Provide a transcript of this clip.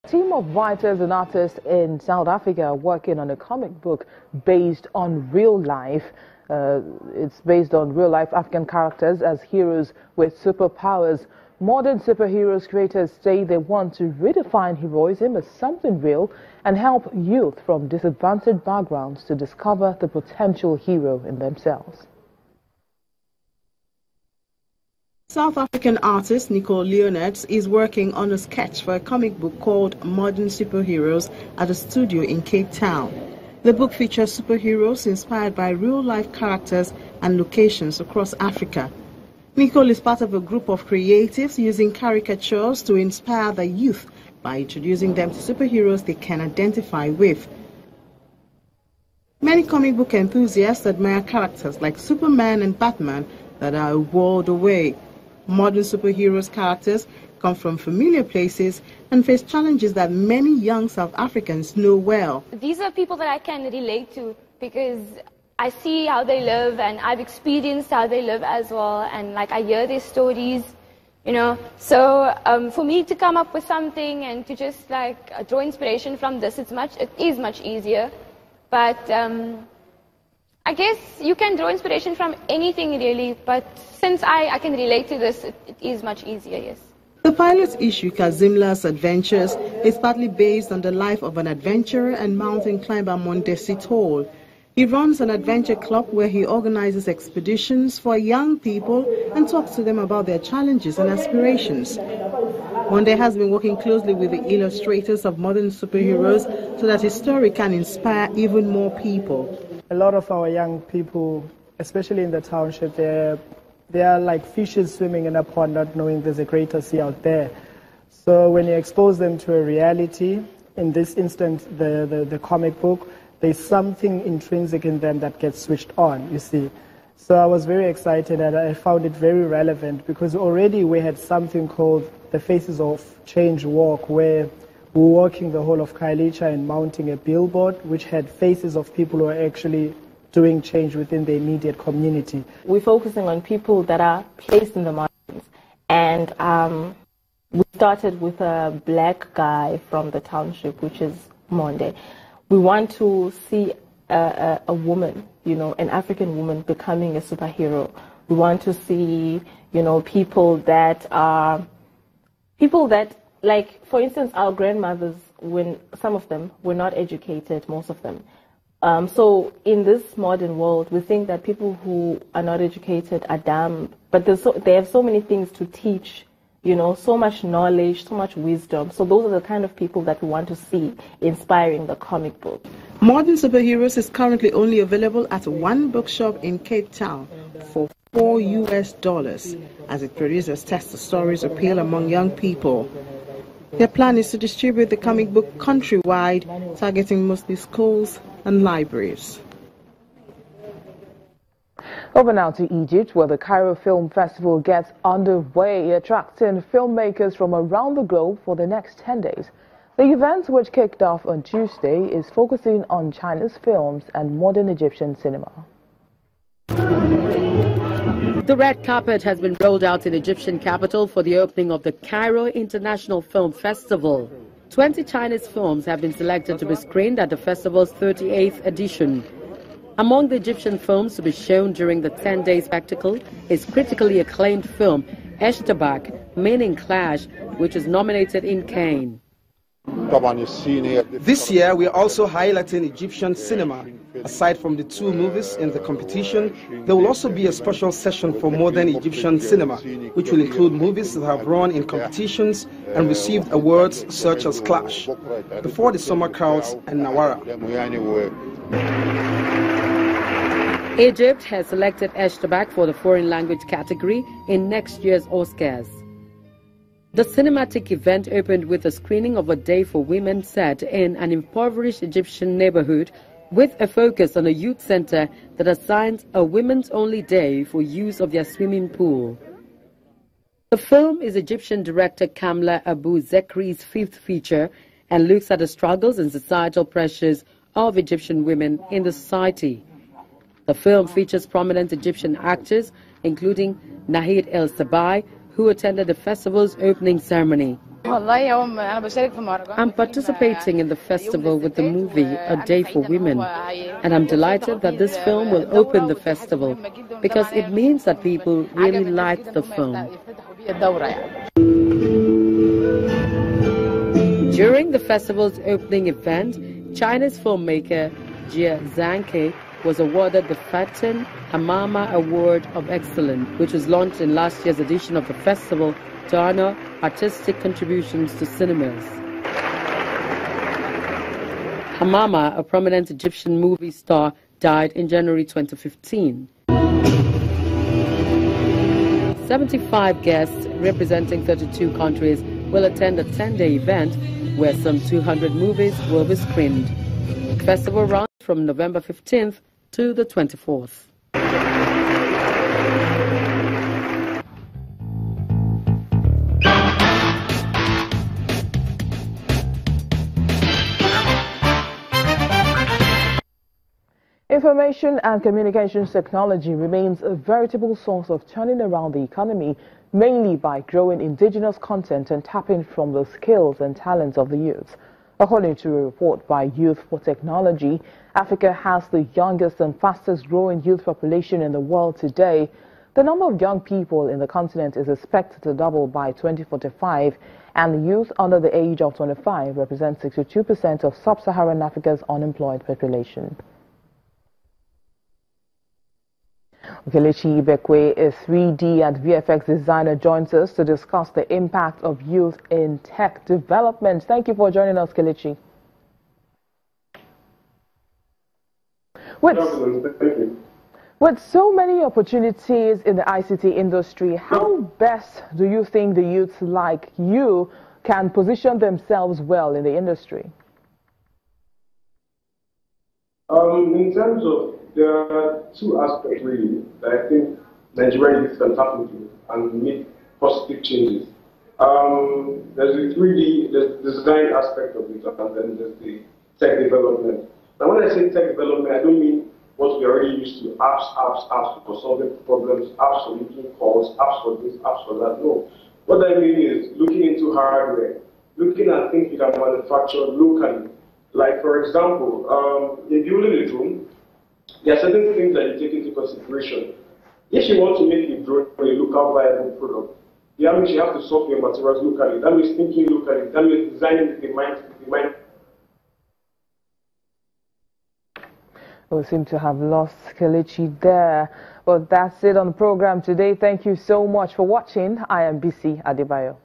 A team of writers and artists in South Africa are working on a comic book based on real life. It's based on real life African characters as heroes with superpowers. Modern superheroes creators say they want to redefine heroism as something real and help youth from disadvantaged backgrounds to discover the potential hero in themselves. South African artist Nicole Leonards is working on a sketch for a comic book called Modern Superheroes at a studio in Cape Town. The book features superheroes inspired by real-life characters and locations across Africa. Nicole is part of a group of creatives using caricatures to inspire the youth by introducing them to superheroes they can identify with. Many comic book enthusiasts admire characters like Superman and Batman that are a world away. Modern superheroes characters come from familiar places and face challenges that many young South Africans know well. These are people that I can relate to because I see how they live and I've experienced how they live as well, and like I hear their stories, you know. So for me to come up with something and to just like draw inspiration from this, it is much easier. But I guess you can draw inspiration from anything really, but since I can relate to this, it is much easier, yes. The pilot issue, Kazimla's Adventures, is partly based on the life of an adventurer and mountain climber Mondesi Tall. He runs an adventure club where he organizes expeditions for young people and talks to them about their challenges and aspirations. Monde has been working closely with the illustrators of modern superheroes so that his story can inspire even more people. A lot of our young people, especially in the township, they are like fishes swimming in a pond, not knowing there's a greater sea out there. So when you expose them to a reality, in this instance, the comic book, there's something intrinsic in them that gets switched on, you see. So I was very excited and I found it very relevant because already we had something called the Faces of Change Walk, where we were walking the whole of Khayelitsha and mounting a billboard which had faces of people who are actually doing change within the immediate community. We're focusing on people that are placed in the margins, and we started with a black guy from the township, which is Monde. We want to see a woman, you know, an African woman becoming a superhero. We want to see, you know, people that, like, for instance, our grandmothers, when some of them were not educated, most of them. So in this modern world, we think that people who are not educated are dumb, but they have so many things to teach, you know, so much knowledge, so much wisdom. So those are the kind of people that we want to see inspiring the comic book. Modern Superheroes is currently only available at one bookshop in Cape Town for $4 as its producers test the story's appeal among young people. Their plan is to distribute the comic book countrywide, targeting mostly schools and libraries. Over now to Egypt, where the Cairo Film Festival gets underway, attracting filmmakers from around the globe for the next 10 days. The event, which kicked off on Tuesday, is focusing on China's films and modern Egyptian cinema. The red carpet has been rolled out in Egyptian capital for the opening of the Cairo International Film Festival. 20 Chinese films have been selected to be screened at the festival's 38th edition. Among the Egyptian films to be shown during the 10-day spectacle is critically acclaimed film Eshtabak, Meaning Clash, which is nominated in Cannes. This year, we are also highlighting Egyptian cinema. Aside from the two movies in the competition, there will also be a special session for modern Egyptian cinema, which will include movies that have run in competitions and received awards such as Clash, Before the Summer Crowds, and Nawara. Egypt has selected Eshtabak for the foreign language category in next year's Oscars. The cinematic event opened with a screening of A Day for Women set in an impoverished Egyptian neighborhood with a focus on a youth center that assigns a women's only day for use of their swimming pool. The film is Egyptian director Kamla Abu Zekri's fifth feature and looks at the struggles and societal pressures of Egyptian women in the society. The film features prominent Egyptian actors, including Nahid El Sabai, who attended the festival's opening ceremony. I'm participating in the festival with the movie A Day for Women, and I'm delighted that this film will open the festival because it means that people really like the film. During the festival's opening event, Chinese filmmaker Jia Zhangke was awarded the Fatin Hamama Award of Excellence, which was launched in last year's edition of the festival to honor artistic contributions to cinemas. Hamama, a prominent Egyptian movie star, died in January 2015. 75 guests representing 32 countries will attend a 10-day event where some 200 movies will be screened. The festival runs from November 15th to the 24th. Information and communications technology remains a veritable source of turning around the economy, mainly by growing indigenous content and tapping from the skills and talents of the youth. According to a report by Youth for Technology, Africa has the youngest and fastest growing youth population in the world today. The number of young people in the continent is expected to double by 2045, and the youth under the age of 25 represents 62% of sub-Saharan Africa's unemployed population. Kelechi Ibekwe, a 3D and VFX designer, joins us to discuss the impact of youth in tech development. Thank you for joining us, Kelechi. With so many opportunities in the ICT industry, how best do you think the youths like you can position themselves well in the industry? In terms of, there are two aspects really that I think Nigerian youth can tap into and make positive changes. There's the 3D, there's the design aspect of it, and then there's the tech development. Now when I say tech development, I don't mean what we already used to, apps for solving problems, apps for making calls, apps for this, apps for that. No. What I mean is looking into hardware, looking at things you can manufacture locally. Like for example, in building a drone, there are certain things that you take into consideration. If you want to make a drone a local viable product, that means you have to source your materials locally. That means thinking locally. That means designing with the mind. We seem to have lost Kelechi there. But that's it on the program today. Thank you so much for watching. I am BC Adebayo.